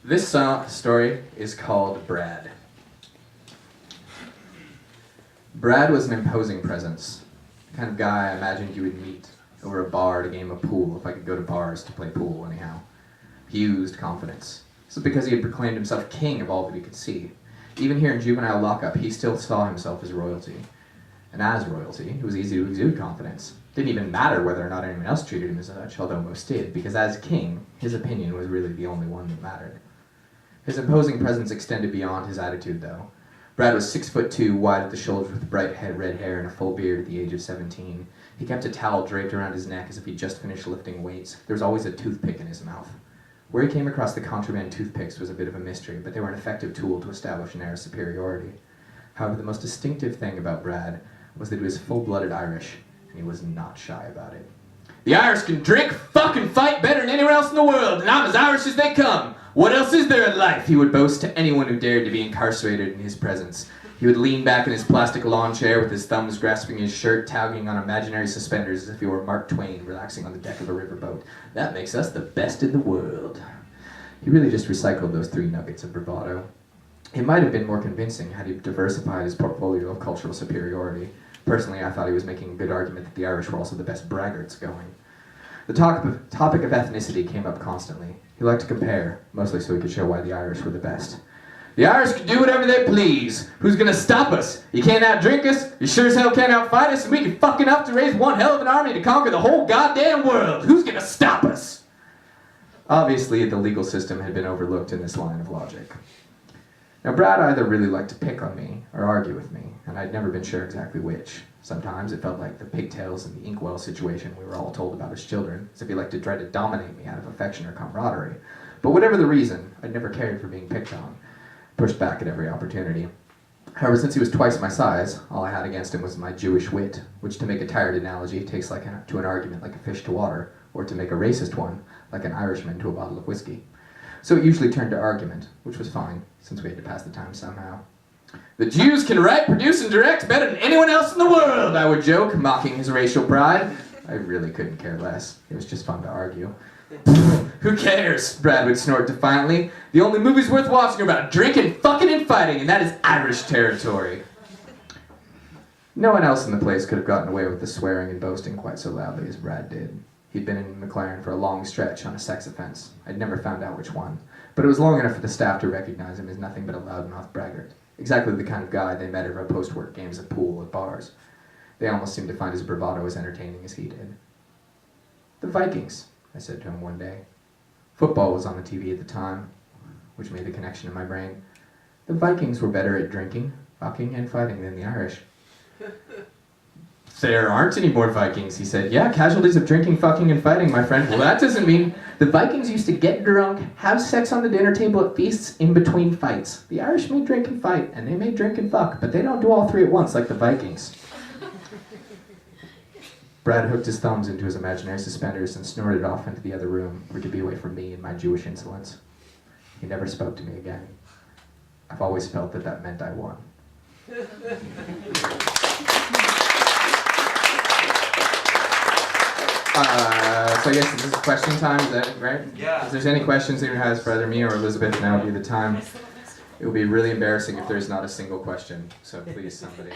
This story is called Brad. Brad was an imposing presence, the kind of guy I imagined you would meet over a bar at a game of pool, if I could go to bars to play pool anyhow. He oozed confidence. This was because he had proclaimed himself king of all that he could see. Even here in juvenile lockup, he still saw himself as royalty. And as royalty, it was easy to exude confidence. It didn't even matter whether or not anyone else treated him as such, although most did, because as king, his opinion was really the only one that mattered. His imposing presence extended beyond his attitude, though. Brad was 6'2", wide at the shoulders with bright red hair and a full beard at the age of 17. He kept a towel draped around his neck as if he'd just finished lifting weights. There was always a toothpick in his mouth. Where he came across the contraband toothpicks was a bit of a mystery, but they were an effective tool to establish an air of superiority. However, the most distinctive thing about Brad was that he was full-blooded Irish, and he was not shy about it. "The Irish can drink, fuck, and fight better than anyone else in the world, and I'm as Irish as they come. What else is there in life?" he would boast to anyone who dared to be incarcerated in his presence. He would lean back in his plastic lawn chair with his thumbs grasping his shirt, tugging on imaginary suspenders as if he were Mark Twain relaxing on the deck of a riverboat. "That makes us the best in the world." He really just recycled those 3 nuggets of bravado. It might have been more convincing had he diversified his portfolio of cultural superiority. Personally, I thought he was making a good argument that the Irish were also the best braggarts going. The topic of ethnicity came up constantly. He liked to compare, mostly so he could show why the Irish were the best. "The Irish can do whatever they please. Who's gonna stop us? You can't outdrink us, you sure as hell can't outfight us, and we can fuck enough to raise one hell of an army to conquer the whole goddamn world. Who's gonna stop us?" Obviously, the legal system had been overlooked in this line of logic. Now, Brad either really liked to pick on me or argue with me, and I'd never been sure exactly which. Sometimes it felt like the pigtails and the inkwell situation we were all told about as children, as if he liked to try to dominate me out of affection or camaraderie. But whatever the reason, I'd never cared for being picked on, pushed back at every opportunity. However, since he was twice my size, all I had against him was my Jewish wit, which, to make a tired analogy, takes to an argument like a fish to water, or to make a racist one, like an Irishman to a bottle of whiskey. So it usually turned to argument, which was fine, since we had to pass the time somehow. "The Jews can write, produce, and direct better than anyone else in the world," I would joke, mocking his racial pride. I really couldn't care less. It was just fun to argue. "Who cares?" Brad would snort defiantly. "The only movies worth watching are about drinking, fucking, and fighting, and that is Irish territory." No one else in the place could have gotten away with the swearing and boasting quite so loudly as Brad did. He'd been in McLaren for a long stretch on a sex offense. I'd never found out which one, but it was long enough for the staff to recognize him as nothing but a loudmouth braggart. Exactly the kind of guy they met over post-work games of pool at bars. They almost seemed to find his bravado as entertaining as he did. "The Vikings," I said to him one day. Football was on the TV at the time, which made the connection in my brain. "The Vikings were better at drinking, fucking, and fighting than the Irish." "There aren't any more Vikings," he said. "Yeah, casualties of drinking, fucking, and fighting, my friend." "Well, that doesn't mean..." "The Vikings used to get drunk, have sex on the dinner table at feasts in between fights. The Irish may drink and fight, and they may drink and fuck, but they don't do all 3 at once like the Vikings." Brad hooked his thumbs into his imaginary suspenders and snorted off into the other room, where he could be away from me and my Jewish insolence. He never spoke to me again. I've always felt that that meant I won. So I guess this is question time, is that right? Yeah. If there's any questions anyone has for either me or Elizabeth, now would be the time. It will be really embarrassing if there's not a single question, so please, somebody.